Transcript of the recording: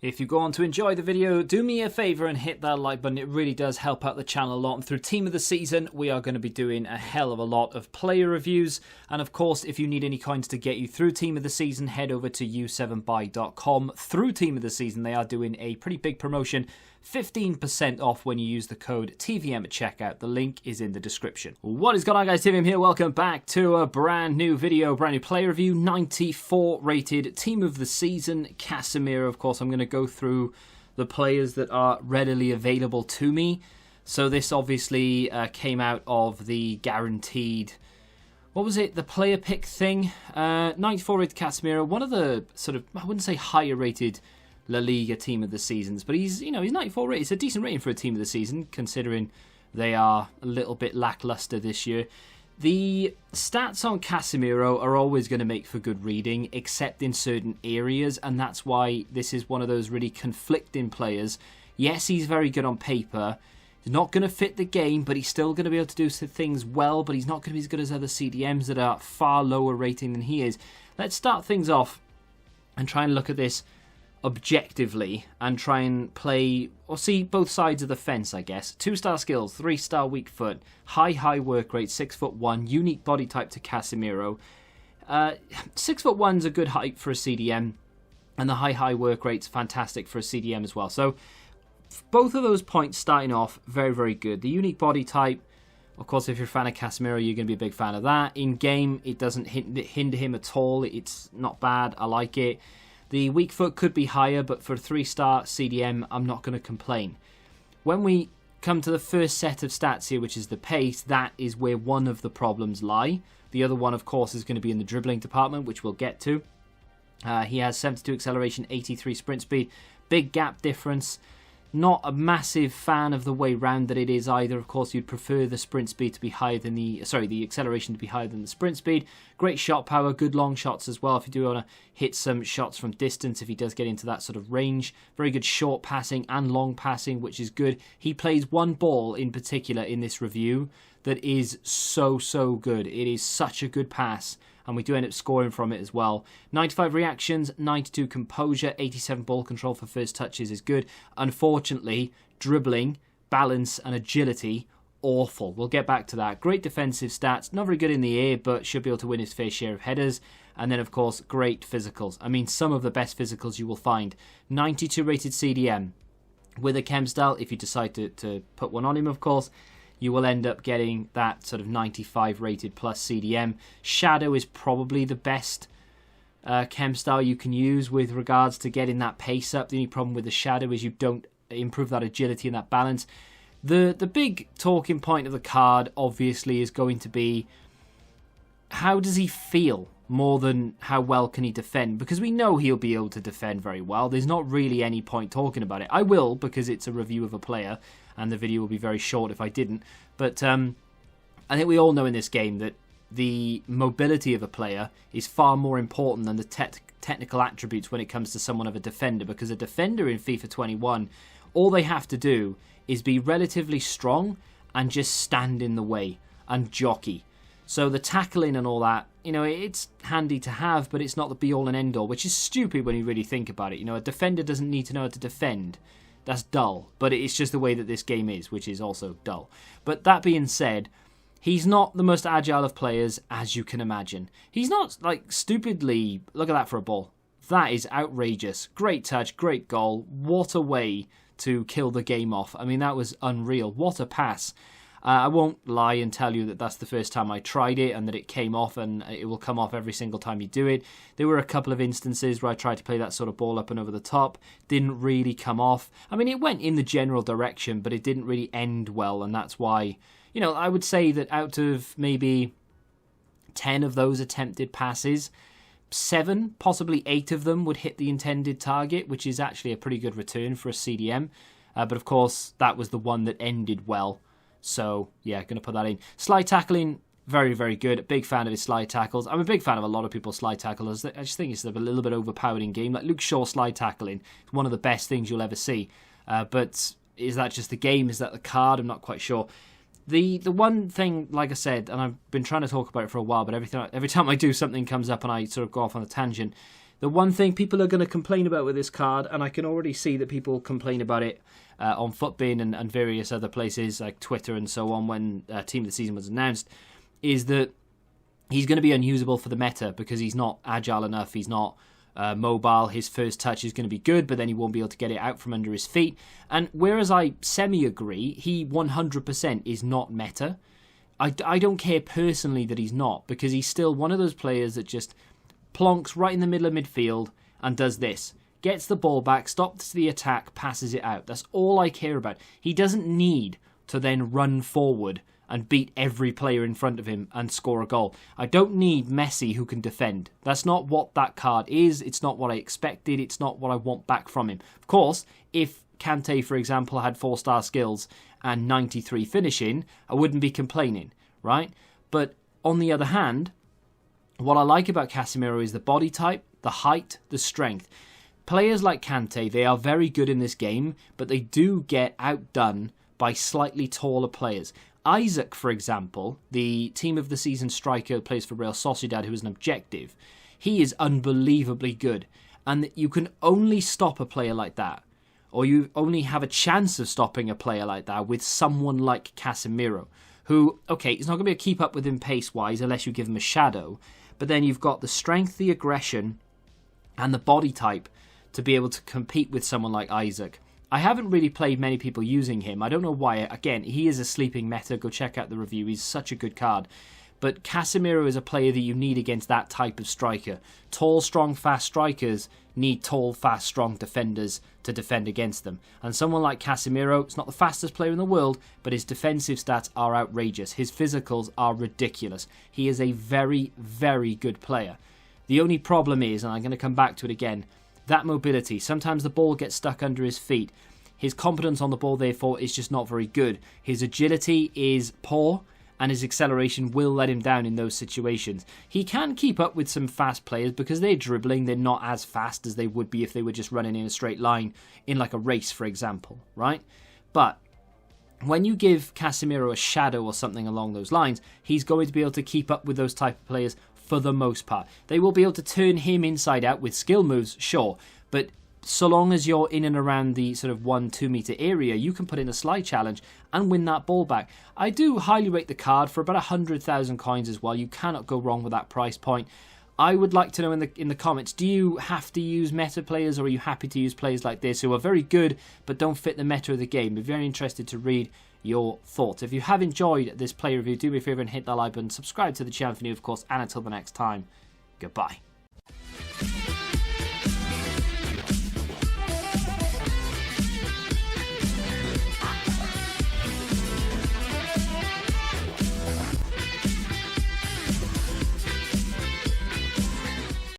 If you go on to enjoy the video, do me a favour and hit that like button. It really does help out the channel a lot. And through Team of the Season, we are going to be doing a hell of a lot of player reviews. And of course, if you need any coins to get you through Team of the Season, head over to u7buy.com. Through Team of the Season, they are doing a pretty big promotion. 15% off when you use the code TVM at checkout. The link is in the description. What is going on, guys? TVM here. Welcome back to a brand new video, brand new player review. 94 rated Team of the Season, Casemiro. Of course, I'm going to go through the players that are readily available to me. So this obviously came out of the guaranteed, what was it, the player pick thing? 94 rated Casemiro, one of the sort of, I wouldn't say higher rated La Liga Team of the Seasons, but he's 94 rated. It's a decent rating for a Team of the Season, considering they are a little bit lackluster this year. The stats on Casemiro are always going to make for good reading, except in certain areas, and that's why this is one of those really conflicting players. Yes, he's very good on paper. He's not going to fit the game, but he's still going to be able to do things well, but he's not going to be as good as other CDMs that are far lower rating than he is. Let's start things off and try and look at this objectively and try and play or see both sides of the fence, I guess. 2-star skills, 3-star weak foot, high work rate, 6'1", unique body type to Casemiro. 6'1's a good height for a CDM, and the high work rate's fantastic for a CDM as well. So both of those points starting off very good. The unique body type, of course, if you're a fan of Casemiro, you're going to be a big fan of that. In game, it doesn't hinder him at all. It's not bad. I like it. The weak foot could be higher, but for a 3-star CDM, I'm not going to complain. When we come to the first set of stats here, which is the pace, that is where one of the problems lie. The other one, of course, is going to be in the dribbling department, which we'll get to. He has 72 acceleration, 83 sprint speed, big gap difference. Not a massive fan of the way round that it is either. Of course, you'd prefer the sprint speed to be higher than the acceleration to be higher than the sprint speed. Great shot power, good long shots as well if you do want to hit some shots from distance, if he does get into that sort of range. Very good short passing and long passing, which is good. He plays one ball in particular in this review that is so good. It is such a good pass, and we do end up scoring from it as well. 95 reactions, 92 composure, 87 ball control for first touches is good. Unfortunately, dribbling, balance and agility, awful. We'll get back to that. Great defensive stats, not very good in the air, but should be able to win his fair share of headers. And then, of course, great physicals. I mean, some of the best physicals you will find. 92 rated CDM. With a chem style, if you decide to put one on him, of course, you will end up getting that sort of 95 rated plus CDM. Shadow is probably the best chem style you can use with regards to getting that pace up. The only problem with the Shadow is you don't improve that agility and that balance. The big talking point of the card, obviously, is going to be how does he feel more than how well can he defend? Because we know he'll be able to defend very well. There's not really any point talking about it. I will, because it's a review of a player, and the video will be very short if I didn't. But I think we all know in this game that the mobility of a player is far more important than the technical attributes when it comes to someone of a defender, because a defender in FIFA 21, all they have to do is be relatively strong and just stand in the way and jockey. So the tackling and all that, it's handy to have, but it's not the be-all and end-all, which is stupid when you really think about it. A defender doesn't need to know how to defend. That's dull, but it's just the way that this game is, which is also dull. But that being said, he's not the most agile of players, as you can imagine. He's not, stupidly... Look at that for a ball. That is outrageous. Great touch, great goal. What a way to kill the game off. I mean, that was unreal. What a pass. I won't lie and tell you that that's the first time I tried it and that it came off, and it will come off every single time you do it. There were a couple of instances where I tried to play that sort of ball up and over the top. Didn't really come off. I mean, it went in the general direction, but it didn't really end well, and that's why, I would say that out of maybe 10 of those attempted passes, 7, possibly 8 of them would hit the intended target, which is actually a pretty good return for a CDM. But of course, that was the one that ended well. So, yeah, going to put that in. Slide tackling, very good. Big fan of his slide tackles. I'm a big fan of a lot of people's slide tackles. I just think it's a little bit overpowered in game. Like Luke Shaw slide tackling is one of the best things you'll ever see. But is that just the game? Is that the card? I'm not quite sure. The one thing, like I said, and I've been trying to talk about it for a while, but every time I do, something comes up and I sort of go off on a tangent. The one thing people are going to complain about with this card, and I can already see that people complain about it on Futbin and various other places like Twitter and so on when Team of the Season was announced, is that he's going to be unusable for the meta because he's not agile enough, he's not mobile, his first touch is going to be good, but then he won't be able to get it out from under his feet. And whereas I semi-agree, he 100% is not meta. I don't care personally that he's not, because he's still one of those players that just plonks right in the middle of midfield and does this. Gets the ball back, stops the attack, passes it out. That's all I care about. He doesn't need to then run forward and beat every player in front of him and score a goal. I don't need Messi who can defend. That's not what that card is. It's not what I expected. It's not what I want back from him. Of course, if Kante, for example, had 4-star skills and 93 finishing, I wouldn't be complaining, right? But on the other hand, what I like about Casemiro is the body type, the height, the strength. Players like Kante, they are very good in this game, but they do get outdone by slightly taller players. Isaac, for example, the Team of the Season striker who plays for Real Sociedad, who is an objective, he is unbelievably good. And you can only stop a player like that, or you only have a chance of stopping a player like that with someone like Casemiro, who, okay, he's not going to be able to keep up with him pace-wise unless you give him a shadow, but then you've got the strength, the aggression, and the body type to be able to compete with someone like Isaac. I haven't really played many people using him. I don't know why. Again, he is a sleeping meta. Go check out the review. He's such a good card. But Casemiro is a player that you need against that type of striker. Tall, strong, fast strikers need tall, fast, strong defenders to defend against them. And someone like Casemiro, it's not the fastest player in the world, but his defensive stats are outrageous. His physicals are ridiculous. He is a very, very good player. The only problem is, and I'm going to come back to it again, that mobility. Sometimes the ball gets stuck under his feet. His competence on the ball, therefore, is just not very good. His agility is poor, and his acceleration will let him down in those situations. He can keep up with some fast players because they're dribbling. They're not as fast as they would be if they were just running in a straight line in like a race, for example, right? But when you give Casemiro a shadow or something along those lines, he's going to be able to keep up with those type of players for the most part. They will be able to turn him inside out with skill moves, sure, but so long as you're in and around the sort of 1-2 meter area, you can put in a slide challenge and win that ball back. I do highly rate the card for about 100,000 coins as well. You cannot go wrong with that price point. I would like to know in the comments, do you have to use meta players, or are you happy to use players like this who are very good but don't fit the meta of the game? I'm very interested to read your thoughts. If you have enjoyed this play review, do me a favour and hit that like button, subscribe to the channel if you're new, of course, and until the next time, goodbye.